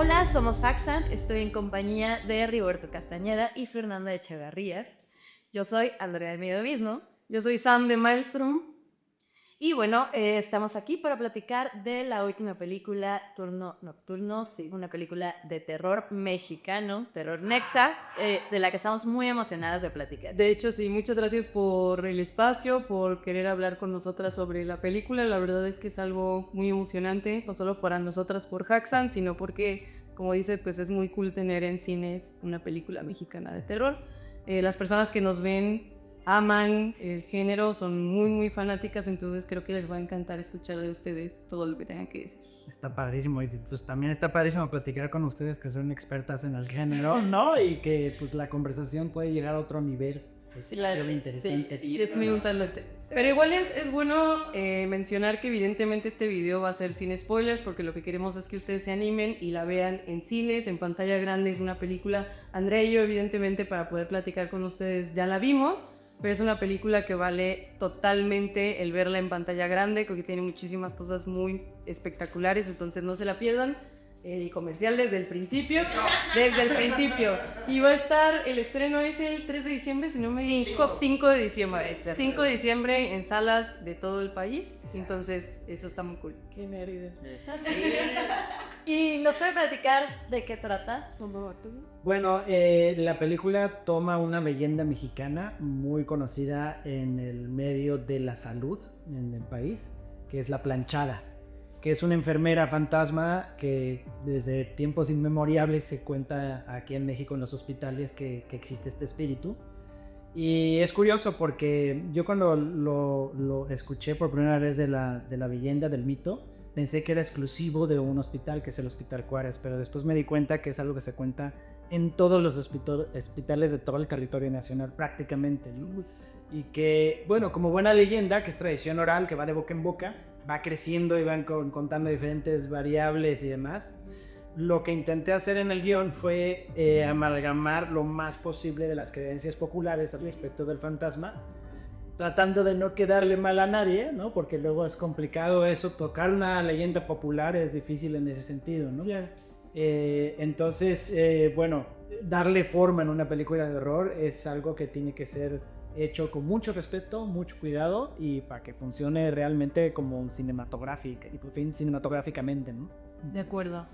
Hola, somos Haxan, estoy en compañía de Rigoberto Castañeda y Fernanda Echeverría. Yo soy Andrea de Miedo Mismo. Yo soy Sam de Maelstrom. Y bueno, estamos aquí para platicar de la última película, Turno Nocturno, sí, una película de terror mexicano, terror nexa, de la que estamos muy emocionadas de platicar. De hecho, sí, muchas gracias por el espacio, por querer hablar con nosotras sobre la película. La verdad es que es algo muy emocionante, no solo para nosotras por Haxan, sino porque, como dice, pues es muy cool tener en cines una película mexicana de terror. Las personas que nos ven aman el género, son muy fanáticas, entonces creo que les va a encantar escuchar de ustedes todo lo que tengan que decir. Está padrísimo, y pues también está padrísimo platicar con ustedes que son expertas en el género, ¿no? Y que pues la conversación puede llegar a otro nivel. Sí, claro, interesante. Sí, es muy interesante. Pero igual es bueno mencionar que evidentemente este video va a ser sin spoilers, porque lo que queremos es que ustedes se animen y la vean en cines, en pantalla grande. Es una película, Andrea y yo evidentemente para poder platicar con ustedes ya la vimos, pero es una película que vale totalmente el verla en pantalla grande, porque tiene muchísimas cosas muy espectaculares, entonces no se la pierdan. El comercial desde el principio. Desde el principio. Y va a estar, el estreno es el 3 de diciembre, si no me equivoco. 5 de diciembre. 5 de diciembre en salas de todo el país. Entonces, eso está muy cool. Qué nervios. ¿Y nos puede platicar de qué trata? Bueno, la película toma una leyenda mexicana muy conocida en el medio de la salud en el país, que es la planchada, que es una enfermera fantasma que desde tiempos inmemorables se cuenta aquí en México en los hospitales que existe este espíritu. Y es curioso porque yo cuando lo escuché por primera vez de la leyenda, del mito, pensé que era exclusivo de un hospital, que es el Hospital Juárez, pero después me di cuenta que es algo que se cuenta en todos los hospitales de todo el territorio nacional prácticamente, ¿no? Y que, bueno, como buena leyenda, que es tradición oral, que va de boca en boca, va creciendo y van contando diferentes variables y demás. Lo que intenté hacer en el guión fue amalgamar lo más posible de las creencias populares al respecto del fantasma, tratando de no quedarle mal a nadie, ¿no? Porque luego es complicado eso, tocar una leyenda popular es difícil en ese sentido, ¿no? Yeah. Entonces, bueno, darle forma en una película de horror es algo que tiene que ser hecho con mucho respeto, mucho cuidado y para que funcione realmente como cinematográficamente, ¿no? De acuerdo.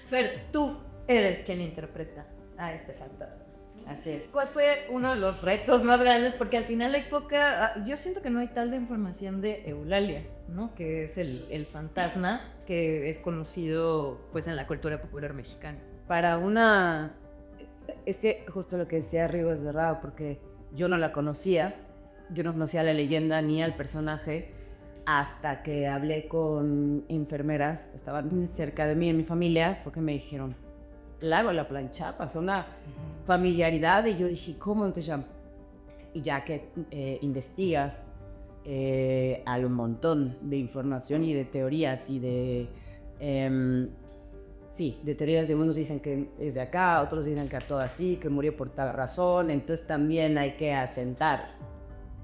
Fer, tú eres quien interpreta a este fantasma. Así es. ¿Cuál fue uno de los retos más grandes? Porque al final hay poca... Yo siento que no hay tal de información de Eulalia, ¿no? Que es el fantasma que es conocido pues en la cultura popular mexicana. Para una... justo lo que decía Rigo es verdad, porque yo no la conocía, yo no conocía la leyenda ni al personaje, hasta que hablé con enfermeras que estaban cerca de mí en mi familia, fue que me dijeron, claro, la plancha, pasó una familiaridad, y yo dije, ¿cómo? Entonces ya, y ya que investigas, hay un montón de información y de teorías y de... sí, de teorías de unos dicen que es de acá, otros dicen que actuó así, que murió por tal razón, entonces también hay que asentar,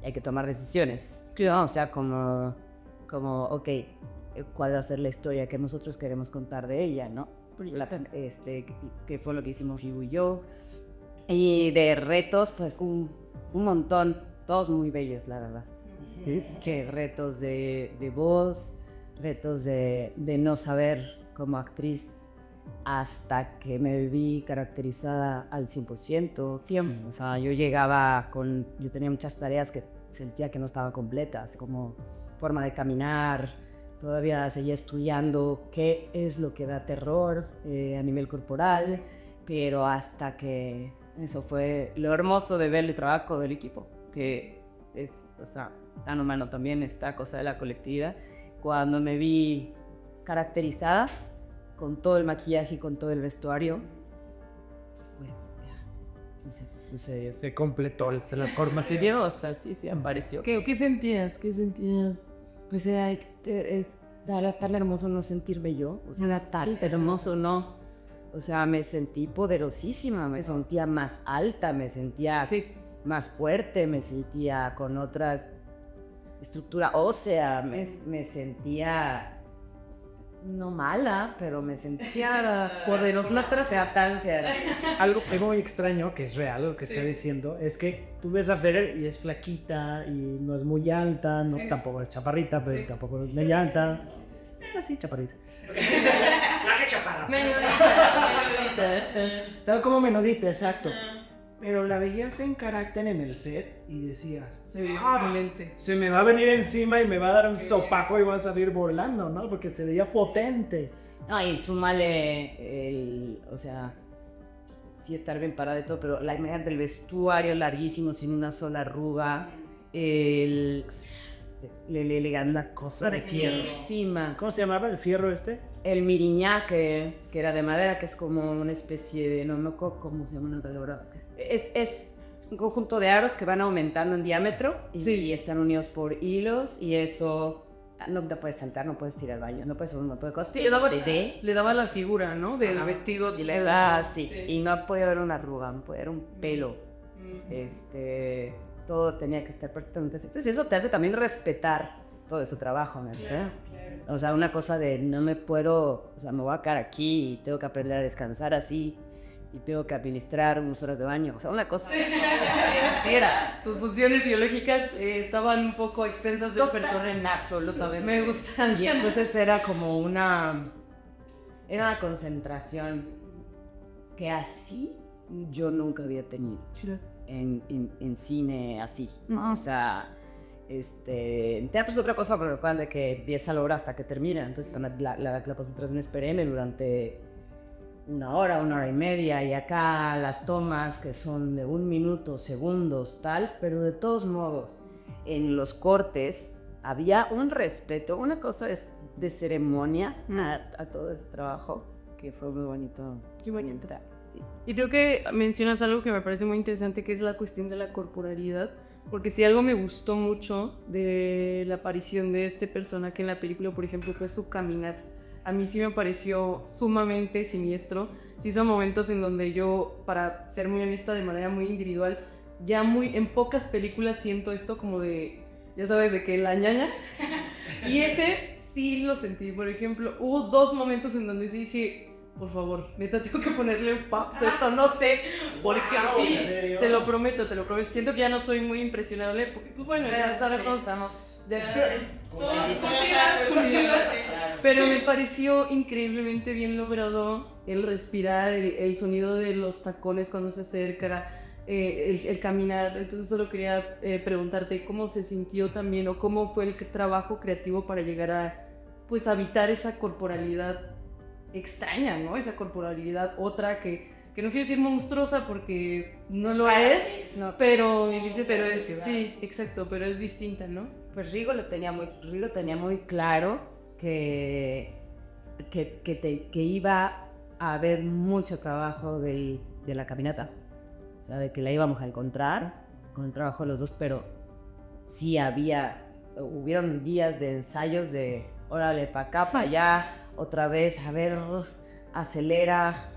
hay que tomar decisiones, ¿no? O sea, como, ok, ¿cuál va a ser la historia que nosotros queremos contar de ella, no? Que fue lo que hicimos Rigo y yo. Y de retos, pues un montón, todos muy bellos, la verdad. Es que retos de voz, retos de no saber como actriz, hasta que me vi caracterizada al 100% tiempo. O sea, yo tenía muchas tareas que sentía que no estaban completas, como forma de caminar, todavía seguía estudiando qué es lo que da terror a nivel corporal, pero hasta que eso fue lo hermoso de ver el trabajo del equipo, que es, o sea, tan humano también, esta cosa de la colectividad. Cuando me vi caracterizada, con todo el maquillaje y con todo el vestuario, pues ya, no sé, Se completó la forma. se dio, o sea, sí se apareció. ¿Qué sentías? ¿Qué sentías? Pues era tan hermoso no sentirme yo, o sea, era tan hermoso no, o sea, me sentí poderosísima, me sentía más alta, me sentía más fuerte, me sentía con otra estructura ósea, me sentía no mala, pero me sentía poderosa, la trascendencia. Algo muy extraño, que es real lo que está diciendo, es que tú ves a Ferrer y es flaquita y no es muy alta, no, tampoco es chaparrita, pero tampoco es media alta. Así, chaparrita. Flaca chaparra. Tal como menudita, exacto. Pero la veías en carácter en el set y decías, Se veía imponente. se me va a venir encima y me va a dar un sopaco y va a salir volando, ¿no? Porque se veía potente. No, y súmale o sea, sí estar bien parada y todo, pero la imagen del vestuario larguísimo, sin una sola arruga, la cosa de fierro. ¿Cómo se llamaba el fierro este? El miriñá, que era de madera, que es como una especie de, no cómo se llama una palabra. Es un conjunto de aros que van aumentando en diámetro y están unidos por hilos, y eso no te puedes saltar, no puedes ir al baño, no puedes hacer un montón de cosas. Le daba la figura, ¿no? Del vestido. Y le da así. Y no podía haber una arruga, no podía haber un pelo. Todo tenía que estar perfectamente. Entonces eso te hace también respetar todo su trabajo, ¿no? Claro. O sea, una cosa de no me puedo, o sea, me voy a quedar aquí y tengo que aprender a descansar así y tengo que administrar unas horas de baño. O sea, una cosa. Mira, tus funciones biológicas estaban un poco a expensas del personaje. Absolutamente. Me gustan. Y entonces era como una concentración que así yo nunca había tenido en cine así. O sea, en teatro es otra cosa, pero recuerdan de que empieza la hora hasta que termina. Entonces con la concentración es perenne durante una hora y media, y acá las tomas que son de 1 minuto, segundos, tal, pero de todos modos, en los cortes había un respeto, una cosa de ceremonia a todo ese trabajo, que fue muy bonito. Qué bonito. Entrar, sí. Y creo que mencionas algo que me parece muy interesante, que es la cuestión de la corporalidad, porque si algo me gustó mucho de la aparición de este personaje en la película, por ejemplo, fue su caminar. A mí sí me pareció sumamente siniestro. Sí son momentos en donde yo, para ser muy honesta, de manera muy individual, ya en pocas películas siento esto como de, ya sabes, de que la ñaña. Y ese sí lo sentí. Por ejemplo, hubo 2 momentos en donde sí dije, por favor, neta, tengo que ponerle un pausa a esto, no sé, porque sí, te lo prometo. Siento que ya no soy muy impresionable, porque, pues bueno, ya sabemos, estamos... Pero me pareció increíblemente bien logrado el respirar, el sonido de los tacones cuando se acerca, el caminar. Entonces solo quería preguntarte cómo se sintió también, o cómo fue el trabajo creativo para llegar a, pues, habitar esa corporalidad extraña, ¿no? Esa corporalidad otra que no quiero decir monstruosa porque no lo es, pero es, sí, exacto, pero es distinta, ¿no? Pues Rigo tenía muy claro que iba a haber mucho trabajo de la caminata. O sea, de que la íbamos a encontrar con el trabajo de los dos, pero sí hubieron días de ensayos de órale, para acá, para allá, otra vez, a ver, acelera.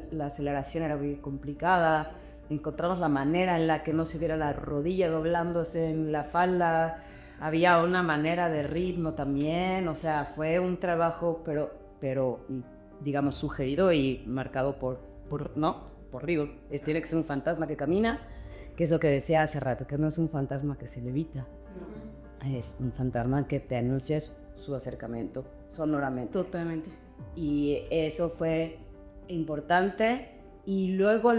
La aceleración era muy complicada. Encontramos la manera en la que no se viera la rodilla doblándose en la falda. Había una manera de ritmo también, o sea, fue un trabajo, pero digamos, sugerido y marcado por Rigo. Tiene que ser un fantasma que camina, que es lo que decía hace rato, que no es un fantasma que se levita, es un fantasma que te anuncia su acercamiento sonoramente. Totalmente. Y eso fue importante, y luego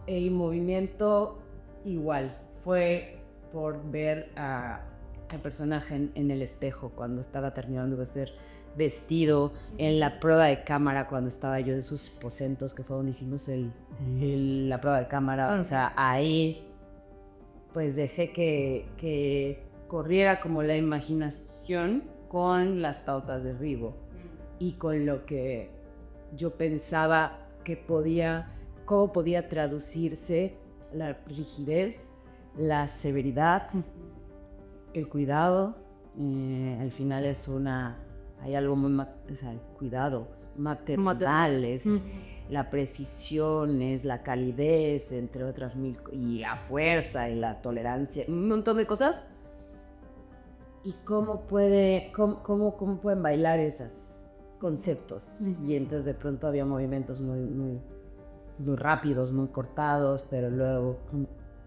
el movimiento igual, fue por ver al personaje en el espejo cuando estaba terminando de ser vestido, en la prueba de cámara cuando estaba yo de sus aposentos, que fue donde hicimos la prueba de cámara. O sea, ahí pues dejé que corriera como la imaginación con las pautas de Rigo y con lo que yo pensaba que cómo podía traducirse la rigidez, la severidad, el cuidado. Al final hay algo muy, o sea, el cuidado maternal, es la precisión, es la calidez, entre otras mil, y la fuerza y la tolerancia, un montón de cosas. Y cómo pueden bailar esas conceptos. Y entonces de pronto había movimientos muy rápidos, muy cortados, pero luego...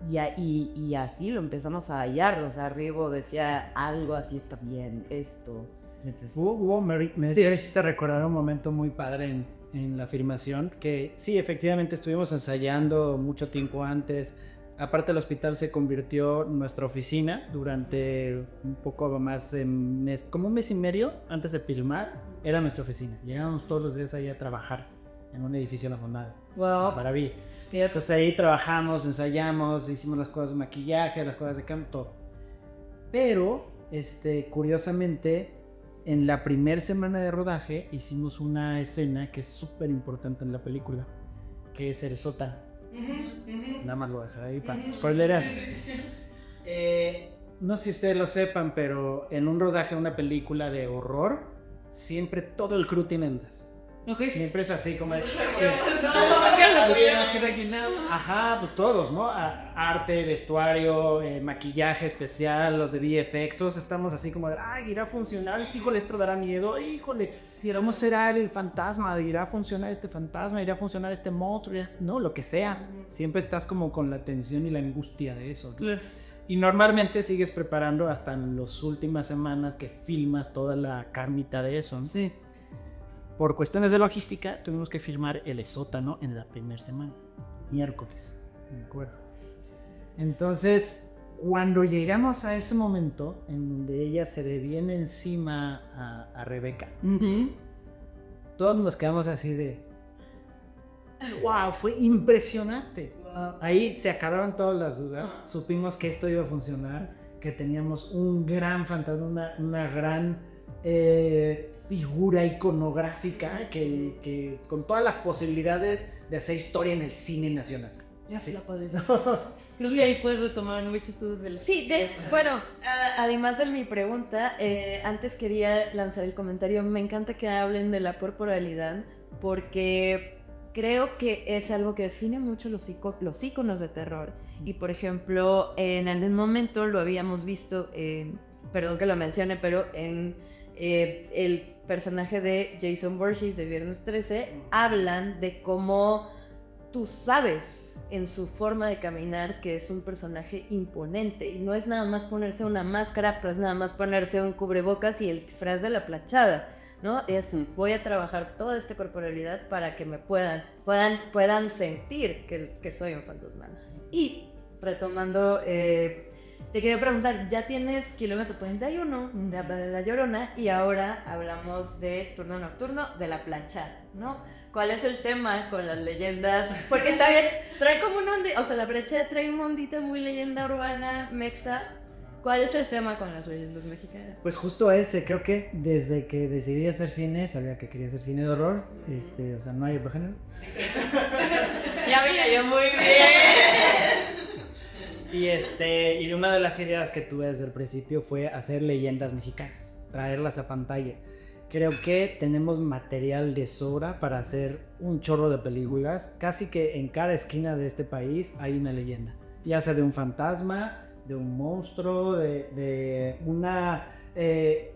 Y así lo empezamos a hallar, o sea, Rigo decía algo así está bien, esto. Entonces, me hiciste recordar un momento muy padre en la filmación, que sí, efectivamente estuvimos ensayando mucho tiempo antes. Aparte, el hospital se convirtió en nuestra oficina durante un poco más de como un mes y medio antes de filmar, era nuestra oficina. Llegábamos todos los días ahí a trabajar en un edificio en la Fondada. Wow. Maravilla. Entonces ahí trabajamos, ensayamos, hicimos las cosas de maquillaje, las cosas de canto, todo. Pero, curiosamente, en la primera semana de rodaje hicimos una escena que es súper importante en la película, que es el sótano. Nada más lo dejo ahí para spoileras. No sé si ustedes lo sepan, pero en un rodaje de una película de horror, siempre todo el crew tiene endas. Okay. Siempre es así como de... imaginado. Ajá, pues todos, ¿no? Arte, vestuario, maquillaje especial, los de VFX, todos estamos así como de, ay, irá a funcionar, híjole, esto dará miedo, híjole, ¿cómo será el fantasma? ¿Irá a funcionar este fantasma? ¿Irá a funcionar este monstruo? No, lo que sea. Siempre estás como con la tensión y la angustia de eso, ¿no? Claro. Y normalmente sigues preparando hasta en las últimas semanas que filmas toda la carnita de eso, ¿no? Sí. Por cuestiones de logística, tuvimos que filmar el sótano en la primera semana, miércoles, me acuerdo. Entonces, cuando llegamos a ese momento en donde ella se le viene encima a Rebeca, todos nos quedamos así de, wow, fue impresionante. Wow. Ahí se acabaron todas las dudas, supimos que esto iba a funcionar, que teníamos un gran fantasma, una gran figura iconográfica que con todas las posibilidades de hacer historia en el cine nacional. Ya se la puedes. Creo que ahí puedes retomar muchos estudios del... Sí, bueno, además de mi pregunta, antes quería lanzar el comentario. Me encanta que hablen de la corporalidad porque creo que es algo que define mucho los íconos de terror. Y por ejemplo, en algún momento lo habíamos visto, perdón que lo mencione, pero en el personaje de Jason Voorhees de Viernes 13, hablan de cómo tú sabes en su forma de caminar que es un personaje imponente y no es nada más ponerse una máscara, pero es nada más ponerse un cubrebocas y el disfraz de la planchada, ¿no? Es voy a trabajar toda esta corporalidad para que me puedan sentir que soy un fantasma. Y retomando, te quería preguntar, ya tienes Kilómetro 41 de La Llorona y ahora hablamos de Turno Nocturno de La Planchada, ¿no? ¿Cuál es el tema con las leyendas? Porque está bien, trae como una ondita, o sea, La Planchada trae una ondita muy leyenda urbana, mexa. ¿Cuál es el tema con las leyendas mexicanas? Pues justo ese, creo que desde que decidí hacer cine, sabía que quería hacer cine de horror, o sea, no hay otro género. Ya me cayó muy bien. Y una de las ideas que tuve desde el principio fue hacer leyendas mexicanas, traerlas a pantalla. Creo que tenemos material de sobra para hacer un chorro de películas. Casi que en cada esquina de este país hay una leyenda, ya sea de un fantasma, de un monstruo, de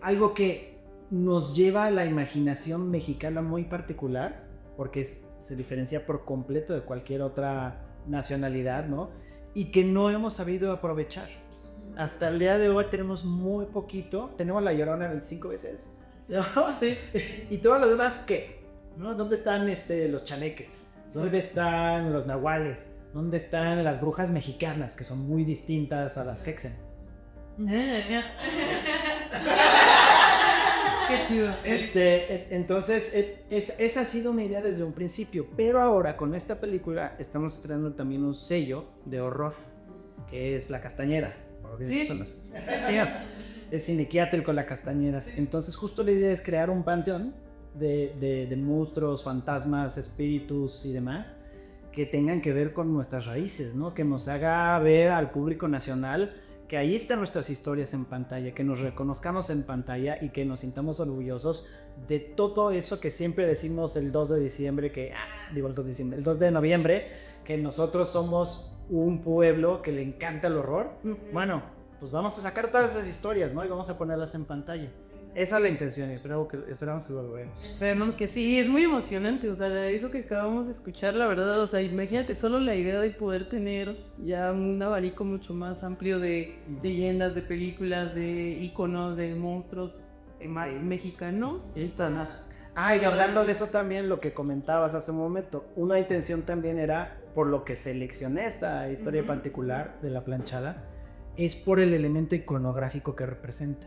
algo que nos lleva a la imaginación mexicana muy particular, porque se diferencia por completo de cualquier otra nacionalidad, ¿no? Y que no hemos sabido aprovechar. Hasta el día de hoy tenemos muy poquito. Tenemos La Llorona 25 veces. ¿No? Sí. ¿Y todo lo demás qué? ¿No? ¿Dónde están los chaneques? ¿Dónde están los nahuales? ¿Dónde están las brujas mexicanas, que son muy distintas a las Hexen? Qué chido. Entonces, esa ha sido mi idea desde un principio. Pero ahora, con esta película, estamos estrenando también un sello de horror, que es La Castañeda. Sí. Es cinequiátrico La Castañeda. Entonces, justo la idea es crear un panteón de monstruos, fantasmas, espíritus y demás que tengan que ver con nuestras raíces, ¿no? Que nos haga ver al público nacional que ahí están nuestras historias en pantalla, que nos reconozcamos en pantalla y que nos sintamos orgullosos de todo eso que siempre decimos el 2 de diciembre, el 2 de noviembre, que nosotros somos un pueblo que le encanta el horror. Bueno, pues vamos a sacar todas esas historias, ¿no? Y vamos a ponerlas en pantalla. Esa es la intención y esperamos que lo veamos. Esperemos que sí, es muy emocionante, o sea, eso que acabamos de escuchar, la verdad, o sea, imagínate solo la idea de poder tener ya un abanico mucho más amplio de leyendas, de películas, de íconos, de monstruos mexicanos, están Y hablando de eso también, lo que comentabas hace un momento, una intención también era, por lo que seleccioné esta historia particular de la planchada, es por el elemento iconográfico que representa.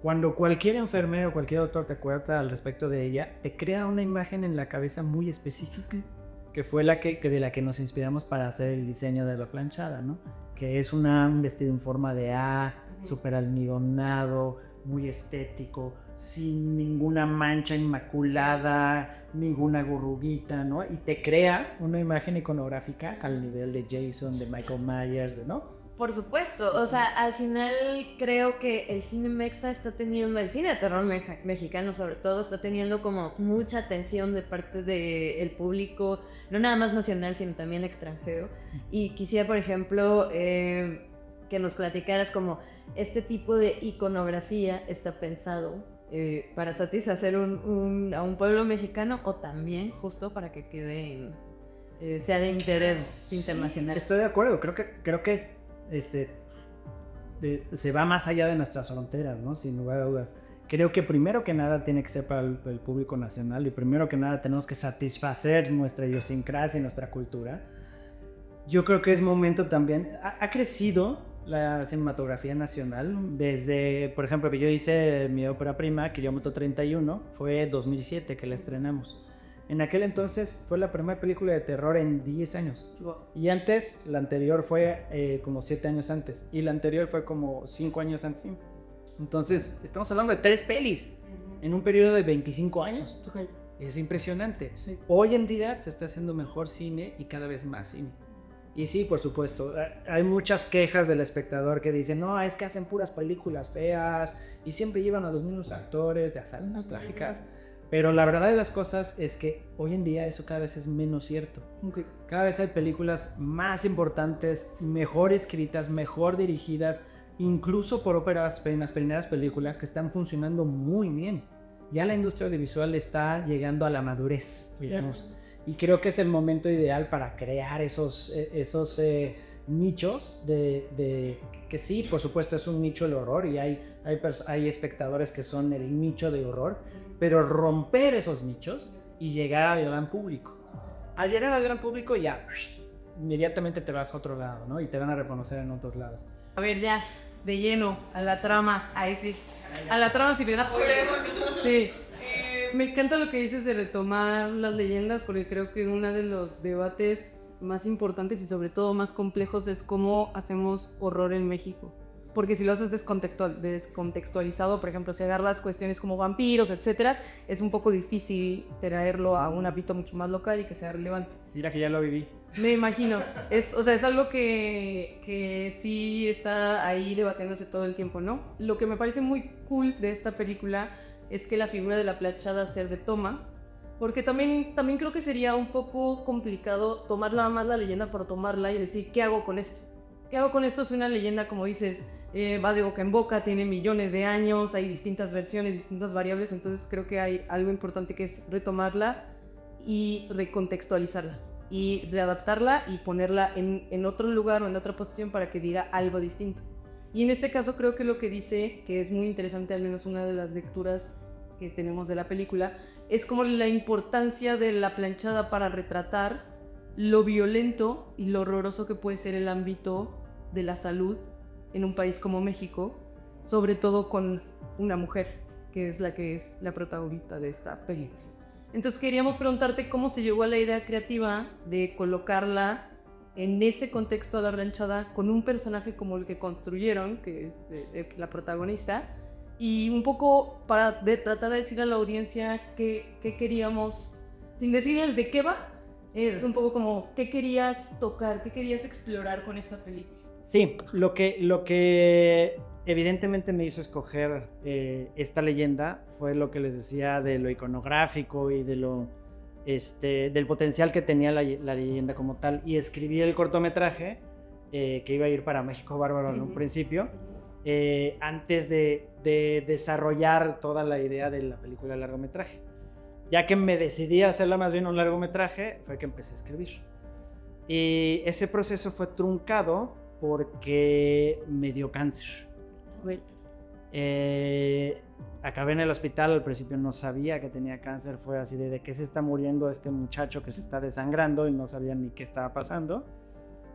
Cuando cualquier enfermero o cualquier doctor te cuenta al respecto de ella, te crea una imagen en la cabeza muy específica, que fue de la que nos inspiramos para hacer el diseño de la planchada, ¿no? Que es un vestido en forma de A, súper almidonado, muy estético, sin ninguna mancha inmaculada, ninguna gurruguita, ¿no? Y te crea una imagen iconográfica al nivel de Jason, de Michael Myers, ¿no? Por supuesto, o sea, al final creo que el cine mexa está teniendo, el cine de terror mexicano sobre todo, está teniendo como mucha atención de parte del público, no nada más nacional, sino también extranjero. Y quisiera, por ejemplo, que nos platicaras como este tipo de iconografía está pensado para satisfacer a un pueblo mexicano o también justo para que quede sea de interés internacional. Estoy de acuerdo, creo que se va más allá de nuestras fronteras, ¿no? Sin lugar a dudas. Creo que primero que nada tiene que ser para el público nacional y primero que nada tenemos que satisfacer nuestra idiosincrasia y nuestra cultura. Yo creo que es momento también, ha crecido la cinematografía nacional desde, por ejemplo, que yo hice mi ópera prima, Kilómetro 31, fue 2007 que la estrenamos. En aquel entonces fue la primera película de terror en 10 años. Y antes, la anterior fue como 7 años antes. Y la anterior fue como 5 años antes. Entonces, estamos hablando de 3 pelis en un periodo de 25 años. Es impresionante. Sí. Hoy en día se está haciendo mejor cine y cada vez más cine. Y sí, por supuesto, hay muchas quejas del espectador que dicen, no, es que hacen puras películas feas y siempre llevan a los mismos actores de hazañas trágicas. Pero la verdad de las cosas es que hoy en día eso cada vez es menos cierto. Okay. Cada vez hay películas más importantes, mejor escritas, mejor dirigidas, incluso por óperas, en las primeras películas que están funcionando muy bien. Ya la industria audiovisual está llegando a la madurez, digamos. Y creo que es el momento ideal para crear esos nichos que sí, por supuesto, es un nicho del horror y hay espectadores que son el nicho de horror, pero romper esos nichos y llegar al gran público. Al llegar al gran público ya inmediatamente te vas a otro lado, ¿no? Y te van a reconocer en otros lados. A ver, ya, de lleno, a la trama, ahí sí. A la trama si me da sí. Me encanta lo que dices de retomar las leyendas, porque creo que uno de los debates más importantes y sobre todo más complejos es cómo hacemos horror en México. Porque si lo haces descontextualizado, por ejemplo, si agarras cuestiones como vampiros, etcétera, es un poco difícil traerlo a un ámbito mucho más local y que sea relevante. Mira que ya lo viví. Me imagino. Es algo que sí está ahí debatiéndose todo el tiempo, ¿no? Lo que me parece muy cool de esta película es que la figura de la planchada ser de toma, porque también creo que sería un poco complicado tomar nada más la leyenda por tomarla y decir, ¿qué hago con esto? ¿Qué hago con esto? Es una leyenda, como dices, va de boca en boca, tiene millones de años, hay distintas versiones, distintas variables, entonces creo que hay algo importante que es retomarla y recontextualizarla y readaptarla y ponerla en otro lugar o en otra posición para que diga algo distinto. Y en este caso creo que lo que dice, que es muy interesante, al menos una de las lecturas que tenemos de la película, es como la importancia de la planchada para retratar lo violento y lo horroroso que puede ser el ámbito de la salud en un país como México, sobre todo con una mujer, que es la protagonista de esta película. Entonces queríamos preguntarte cómo se llegó a la idea creativa de colocarla en ese contexto de la planchada con un personaje como el que construyeron, que es la protagonista, y un poco para tratar de decir a la audiencia qué queríamos, sin decirles de qué va, es un poco como qué querías tocar, qué querías explorar con esta película. Sí, lo que evidentemente me hizo escoger esta leyenda fue lo que les decía de lo iconográfico y de del potencial que tenía la leyenda como tal. Y escribí el cortometraje que iba a ir para México Bárbaro en un principio. antes de desarrollar toda la idea de la película de largometraje. Ya que me decidí a hacerla más bien un largometraje, fue que empecé a escribir. Y ese proceso fue truncado porque me dio cáncer. Acabé en el hospital, al principio no sabía que tenía cáncer, fue así de qué se está muriendo este muchacho que se está desangrando y no sabía ni qué estaba pasando.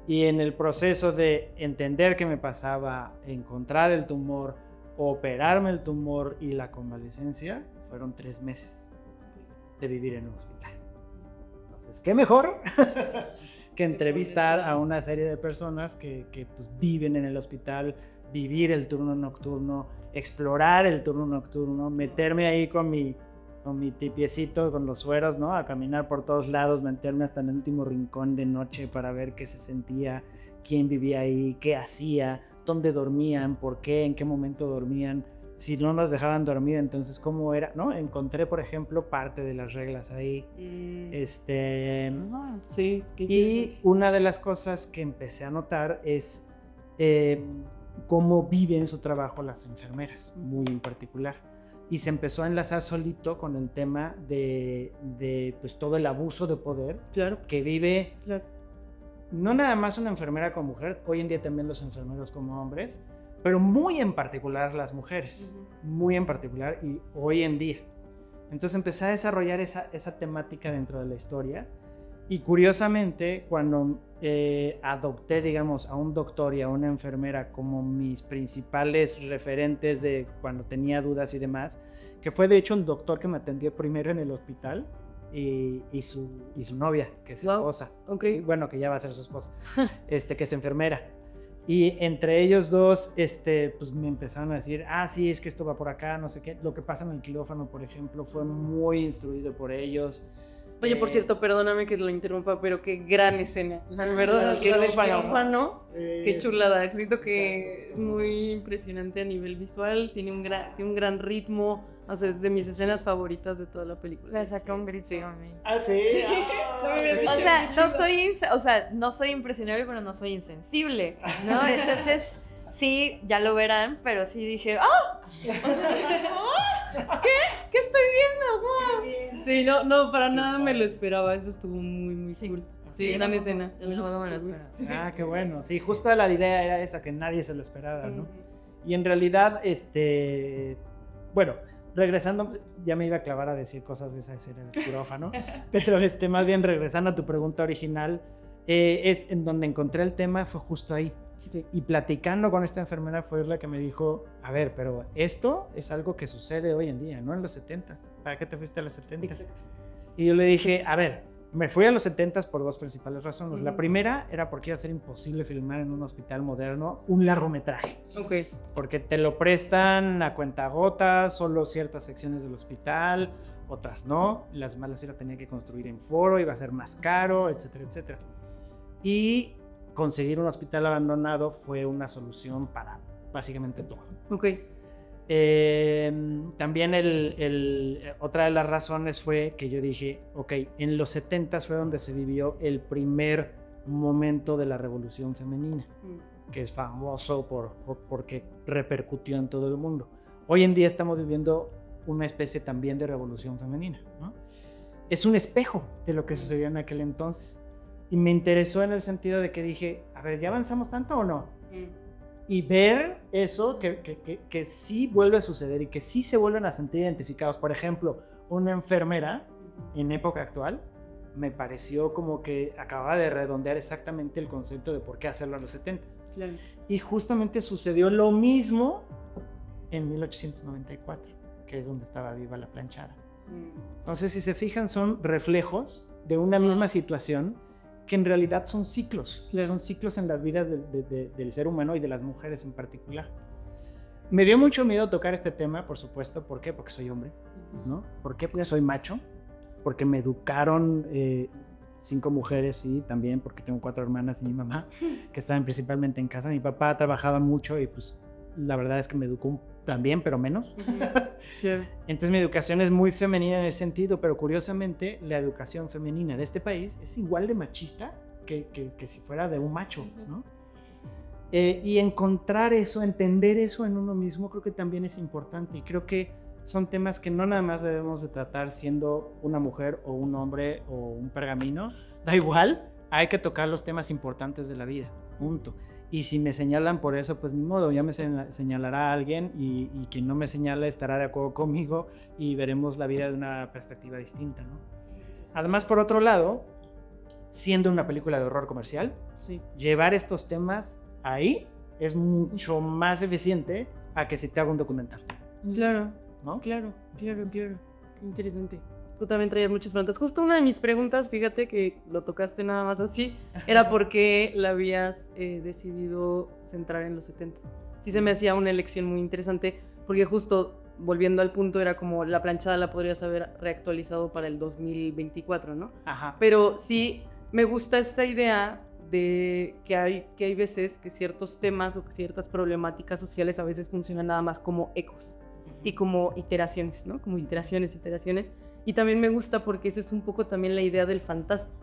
Y en el proceso de entender qué me pasaba, encontrar el tumor, operarme el tumor y la convalecencia, fueron 3 meses de vivir en un hospital. Entonces, ¿qué mejor que entrevistar a una serie de personas que pues, viven en el hospital, vivir el turno nocturno, explorar el turno nocturno, meterme ahí con mi tipiecito, con los sueros, ¿no? A caminar por todos lados, meterme hasta en el último rincón de noche para ver qué se sentía, quién vivía ahí, qué hacía, dónde dormían, por qué, en qué momento dormían, si no nos dejaban dormir, entonces cómo era, ¿no? Encontré, por ejemplo, parte de las reglas ahí. Sí. Y una de las cosas que empecé a notar es cómo viven su trabajo las enfermeras, muy en particular. Y se empezó a enlazar solito con el tema de pues, todo el abuso de poder que vive no nada más una enfermera como mujer, hoy en día también los enfermeros como hombres, pero muy en particular las mujeres, muy en particular y hoy en día. Entonces empecé a desarrollar esa temática dentro de la historia y curiosamente cuando adopté, digamos, a un doctor y a una enfermera como mis principales referentes de cuando tenía dudas y demás, que fue de hecho un doctor que me atendió primero en el hospital y su novia, que es esposa, bueno, que ya va a ser su esposa, que es enfermera. Y entre ellos dos, pues me empezaron a decir, sí, es que esto va por acá, no sé qué. Lo que pasa en el quirófano, por ejemplo, fue muy instruido por ellos. Oye, por cierto, perdóname que lo interrumpa, pero qué gran escena. La verdad, el quirófano, qué chulada. Siento que es muy impresionante a nivel visual, tiene un gran ritmo. O sea, es de mis escenas favoritas de toda la película. Me saca un grito a mí. ¿Sí? O sea, no soy impresionable, pero no soy insensible, ¿no? Entonces, sí, ya lo verán, pero sí dije, ¿Qué estoy viendo? ¡Wow! Sí, no, para nada me lo esperaba. Eso estuvo muy, muy cool. Sí, gran escena. Qué bueno. Sí, justo la idea era esa, que nadie se lo esperaba, ¿no? Y en realidad, bueno, regresando, ya me iba a clavar a decir cosas de esa escena del quirófano, pero más bien regresando a tu pregunta original, es en donde encontré el tema, fue justo ahí. Sí. Y platicando con esta enfermera fue la que me dijo, a ver, pero esto es algo que sucede hoy en día, no en los 70s. ¿Para qué te fuiste a los 70s? Exacto. Y yo le dije, a ver, me fui a los 70s por 2 principales razones. La primera era porque iba a ser imposible filmar en un hospital moderno un largometraje. Porque te lo prestan a cuentagotas, solo ciertas secciones del hospital, otras no. Las malas sí la tenía que construir en foro, iba a ser más caro, etcétera, etcétera. Y conseguir un hospital abandonado fue una solución para básicamente todo. También otra de las razones fue que yo dije, en los 70s fue donde se vivió el primer momento de la revolución femenina, que es famoso porque repercutió en todo el mundo. Hoy en día estamos viviendo una especie también de revolución femenina, ¿no? Es un espejo de lo que sucedió en aquel entonces. Y me interesó en el sentido de que dije, a ver, ¿ya avanzamos tanto o no? Y ver eso, que sí vuelve a suceder y que sí se vuelven a sentir identificados. Por ejemplo, una enfermera en época actual me pareció como que acababa de redondear exactamente el concepto de por qué hacerlo en los 70s. Claro. Y justamente sucedió lo mismo en 1894, que es donde estaba viva la planchada. Entonces, si se fijan, son reflejos de una misma situación que en realidad son ciclos, son ciclos en las vidas del ser humano y de las mujeres en particular. Me dio mucho miedo tocar este tema, por supuesto. ¿Por qué? Porque soy hombre, ¿no? ¿Por qué? Porque soy macho, porque me educaron 5 mujeres, sí, también porque tengo 4 hermanas y mi mamá, que estaban principalmente en casa. Mi papá trabajaba mucho y pues la verdad es que me educó también, pero menos. Entonces mi educación es muy femenina en ese sentido, pero curiosamente la educación femenina de este país es igual de machista que si fuera de un macho, ¿no? Y encontrar eso, entender eso en uno mismo, creo que también es importante. Y creo que son temas que no nada más debemos de tratar siendo una mujer o un hombre o un pergamino. Da igual, hay que tocar los temas importantes de la vida, punto. Y si me señalan por eso, pues ni modo, ya me señalará alguien y quien no me señala estará de acuerdo conmigo y veremos la vida de una perspectiva distinta, ¿no? Además, por otro lado, siendo una película de horror comercial, Sí. llevar estos temas ahí es mucho más eficiente a que si te hago un documental, Claro, ¿no? claro. Qué interesante. Tú también traías muchas preguntas. Justo una de mis preguntas, fíjate que lo tocaste nada más así, era por qué la habías decidido centrar en los 70. Sí se me hacía una elección muy interesante, porque justo volviendo al punto era como la planchada la podrías haber reactualizado para el 2024, ¿no? Ajá. Pero sí me gusta esta idea de que hay veces que ciertos temas o que ciertas problemáticas sociales a veces funcionan nada más como ecos y como iteraciones, ¿no? Como iteraciones. Y también me gusta porque esa es un poco también la idea del fantasma,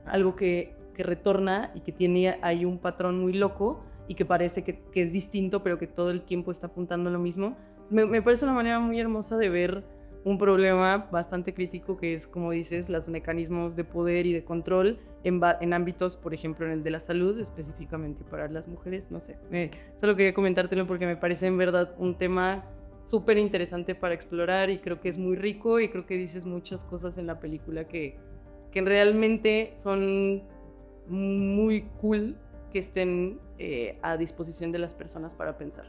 algo que retorna y que tiene ahí un patrón muy loco y que parece que es distinto, pero que todo el tiempo está apuntando a lo mismo. Me parece una manera muy hermosa de ver un problema bastante crítico que es, como dices, los mecanismos de poder y de control en ámbitos, por ejemplo, en el de la salud, específicamente para las mujeres, no sé. Solo quería comentártelo porque me parece en verdad un tema súper interesante para explorar y creo que es muy rico y creo que dices muchas cosas en la película que realmente son muy cool que estén a disposición de las personas para pensar.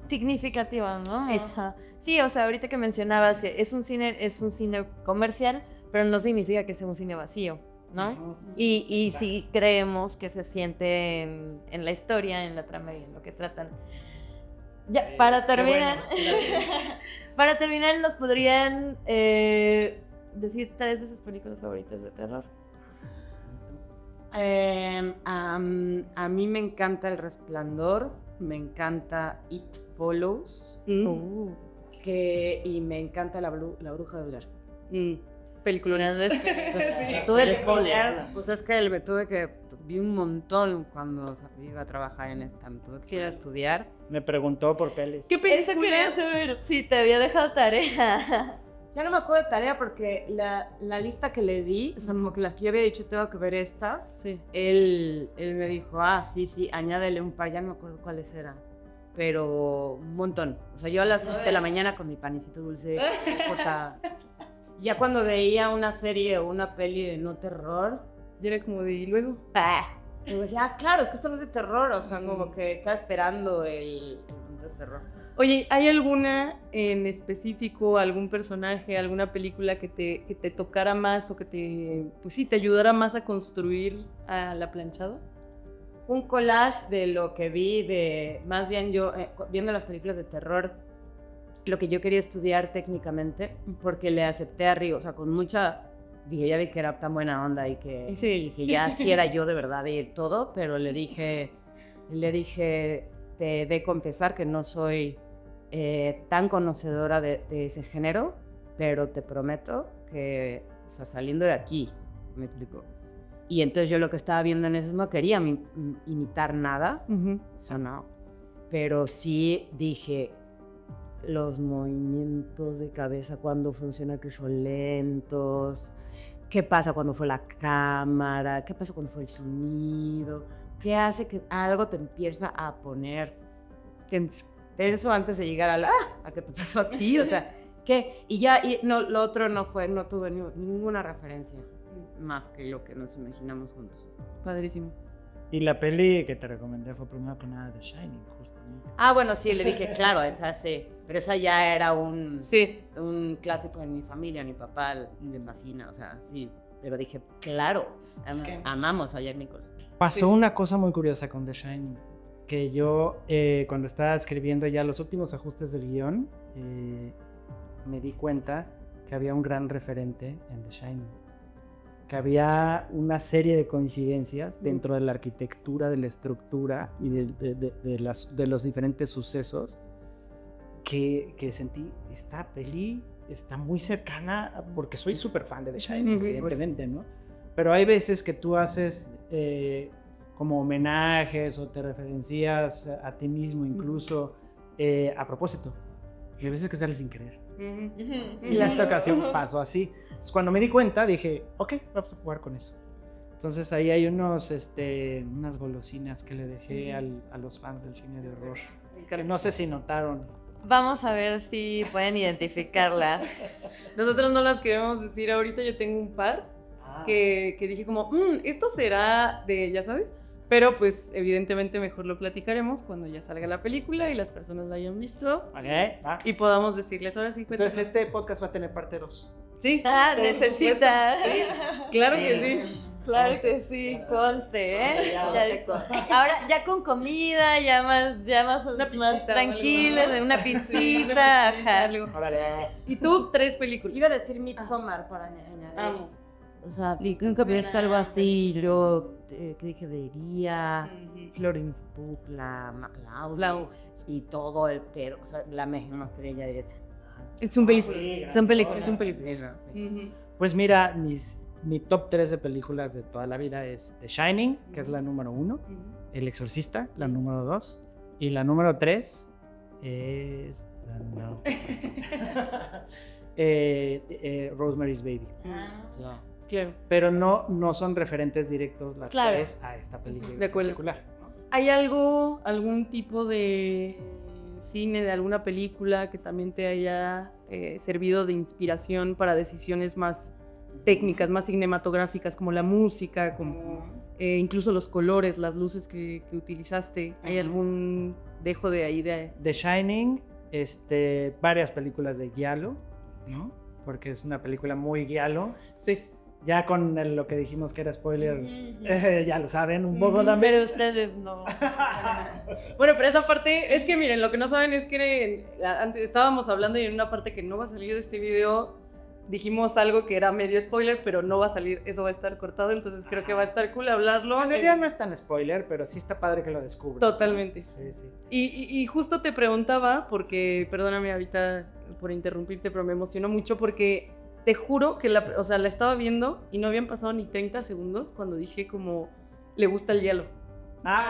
Significativa, ¿no? Eso. Ajá. Sí, o sea, ahorita que mencionabas, es un cine comercial, pero no significa que sea un cine vacío, ¿no? Y sí creemos que se siente en la historia, en la trama y en lo que tratan. Ya, para terminar, para terminar, ¿nos podrían decir 3 de sus películas favoritas de terror? A mí me encanta El Resplandor, me encanta It Follows y me encanta La Bruja de Blair. Películas de Tuve que spoiler. Pues es que vi un montón cuando iba a trabajar en esta, tuve que ir a estudiar. Me preguntó por pelis. ¿Qué Eso quería saber. Sí, te había dejado tarea. Ya no me acuerdo de tarea porque la lista que le di, o sea, como que las que yo había dicho tengo que ver estas, Sí. él me dijo, sí, añádele un par, ya no me acuerdo cuáles eran, pero un montón. O sea, yo a las 7 de la mañana con mi panecito dulce, ya cuando veía una serie o una peli de no terror, Y era como de, ¿y luego? y me decía, claro, es que esto no es de terror, o sea, como que estaba esperando el de terror. Oye, ¿hay alguna en específico, algún personaje, alguna película que te tocara más o que te ayudara más a construir a la planchada? Un collage de lo que vi, más bien yo, viendo las películas de terror, lo que yo quería estudiar técnicamente, porque le acepté a Rigo, o sea, con mucha, dije, ya vi que era tan buena onda y que ya sí era yo de verdad y todo, pero le dije, te he de confesar que no soy tan conocedora de ese género, pero te prometo que, o sea, saliendo de aquí, me explico. Y entonces yo lo que estaba viendo en eso no quería imitar nada, o sea, no. Pero sí dije, los movimientos de cabeza cuando funciona que son lentos, qué pasa cuando fue la cámara, qué pasa cuando fue el sonido, qué hace que algo te empieza a poner tenso antes de llegar a qué te pasó aquí, o sea, ¿qué? Y no, lo otro no tuve ninguna referencia más que lo que nos imaginamos juntos. Padrísimo. Y la peli que te recomendé fue primero que nada The Shining, justamente. Bueno, sí, le dije, claro, esa sí, pero esa ya era un clásico en mi familia, mi papá le fascina, o sea, sí, pero dije, claro, amamos a Jack Nicholson. Pasó una cosa muy curiosa con The Shining, que yo cuando estaba escribiendo ya los últimos ajustes del guión, me di cuenta que había un gran referente en The Shining, que había una serie de coincidencias dentro de la arquitectura, de la estructura y de los diferentes sucesos que sentí, esta peli está muy cercana, porque soy súper fan de The Shining, evidentemente, ¿no? Pero hay veces que tú haces como homenajes o te referencias a ti mismo incluso a propósito. Y a veces que sale sin querer. Y en esta ocasión pasó así. Entonces, cuando me di cuenta dije, ok, vamos a jugar con eso. Entonces ahí hay unas golosinas que le dejé a los fans del cine de horror. Que no sé si notaron. Vamos a ver si pueden identificarla. Nosotros no las queremos decir ahorita, yo tengo un par que dije como, esto será de, ya sabes, pero pues evidentemente mejor lo platicaremos cuando ya salga la película y las personas la hayan visto Ok, va. y podamos decirles ahora sí. Cuéntanos. Entonces este podcast va a tener parte 2. Sí, Necesita. sí, claro que sí. Claro que sí, conste, ¿eh? Ahora ya con comida, ya más pisita, tranquila, algo, ¿no? una piscita, ajá. Órale. Y tú, 3 películas. Iba a decir Midsommar para añadir. Amo. O sea, vi que nunca había visto algo así, y luego, ¿qué dije? Vería, Florence Pugh, Lau, y todo el pero, o sea, la mejor estrella de esa. Es un base. Son películas. Es un película. Sí. Pues mira, mi top 3 de películas de toda la vida es The Shining, que es la número 1, El Exorcista, la número 2, y la número 3 es... No. Rosemary's Baby. Claro. Pero no son referentes directos las Claro. tres a esta película De acuerdo. en particular. ¿Hay algún tipo de cine, de alguna película que también te haya servido de inspiración para decisiones más técnicas, más cinematográficas, como la música, como incluso los colores, las luces que utilizaste? ¿Hay algún dejo de ahí de...? The Shining, varias películas de giallo, ¿no? Porque es una película muy giallo. Sí. Ya con lo que dijimos que era spoiler, ya lo saben un poco también. Pero ustedes no. Bueno, pero esa parte, es que miren, lo que no saben es que antes estábamos hablando y en una parte que no va a salir de este video, dijimos algo que era medio spoiler, pero no va a salir, eso va a estar cortado, entonces creo que va a estar cool hablarlo. En realidad no es tan spoiler, pero sí está padre que lo descubran. Totalmente. Sí, sí. Y justo te preguntaba, porque, perdóname ahorita por interrumpirte, pero me emocionó mucho porque te juro que la estaba viendo y no habían pasado ni 30 segundos cuando dije como, le gusta el hielo.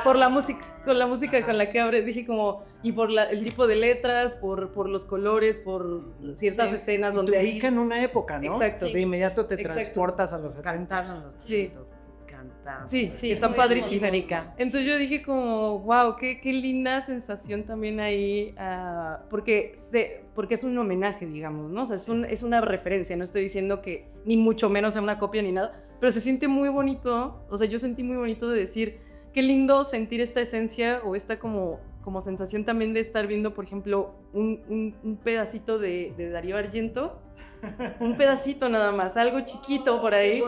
Por la música, con la música con la que abre, dije como, y por el tipo de letras, por los colores, por ciertas escenas donde te ahí... ubica en una época, ¿no? Exacto. De inmediato te Exacto. transportas a los 70. Cantaron los Sí. cantaron. Sí, Sí, están muy padrísimos. esférica. Entonces yo dije como, wow, qué linda sensación también ahí, porque es un homenaje, digamos, ¿no? O sea, es una referencia, no estoy diciendo que ni mucho menos sea una copia ni nada, pero se siente muy bonito, o sea, yo sentí muy bonito de decir, qué lindo sentir esta esencia o esta como sensación también de estar viendo, por ejemplo, un pedacito de Darío Argento, un pedacito nada más, algo chiquito por ahí.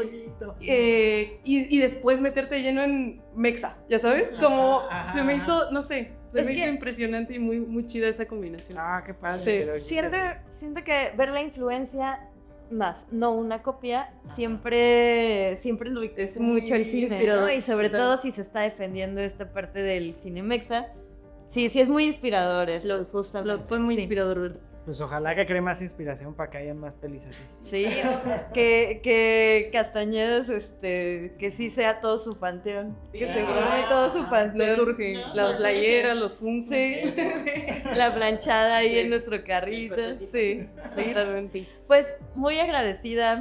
Y después meterte lleno en Mexa, ¿ya sabes? Como se me hizo, no sé, se me hizo impresionante y muy, muy chida esa combinación. Ah, qué padre. Sí. pero- Siento que ver la influencia más, no una copia, siempre enriquece Es muy mucho el cine, inspirador. ¿no? Y sobre Sí. todo si se está defendiendo esta parte del cine mexa. Sí, es muy inspirador eso, justamente. Fue muy Sí. inspirador ver. Pues ojalá que cree más inspiración para que haya más pelis así. Sí, que Castañedas, que sí sea todo su panteón. Que se vuelve todo su Nos panteón. surge las playeras, los funks. Sí, la planchada ahí en nuestro carrito. Sí, Totalmente. Pues muy agradecidas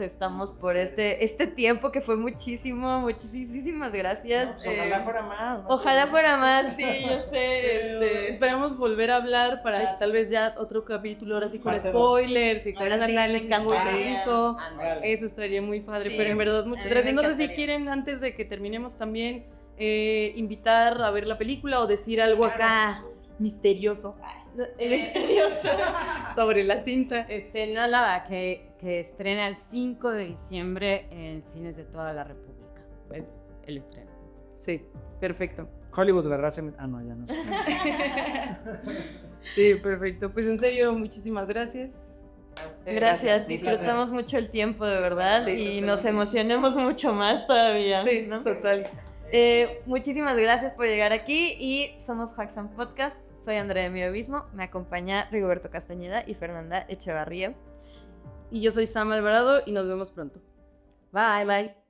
estamos por este tiempo que fue muchísimas gracias. Pues ojalá fuera más. ¿no? Ojalá fuera más, sí, yo sé. Esperamos volver a hablar para tal vez ya otro capítulo, ahora sí con Parte dos. spoilers y con Ahora sí, análisis me como te encantaría. hizo. Ándale. Eso estaría muy padre, Sí. pero en verdad muchas A mí gracias. me No sé si encantaría. quieren, antes de que terminemos también, invitar a ver la película o decir algo acá misterioso sobre la cinta. No, nada, que estrena el 5 de diciembre en cines de toda la República. El estreno. Sí, perfecto. Hollywood, ¿verdad? No, ya no sé. Sí, perfecto. Pues en serio, muchísimas gracias. Gracias, un disfrutamos mucho el tiempo, de verdad, Sí, y totalmente. nos emocionemos mucho más todavía. Sí, ¿no? total. Muchísimas gracias por llegar aquí y somos Hacks and Podcast. Soy Andrea de Mi Abismo, me acompaña Rigoberto Castañeda y Fernanda Echevarría. Y yo soy Sam Alvarado y nos vemos pronto. Bye, bye.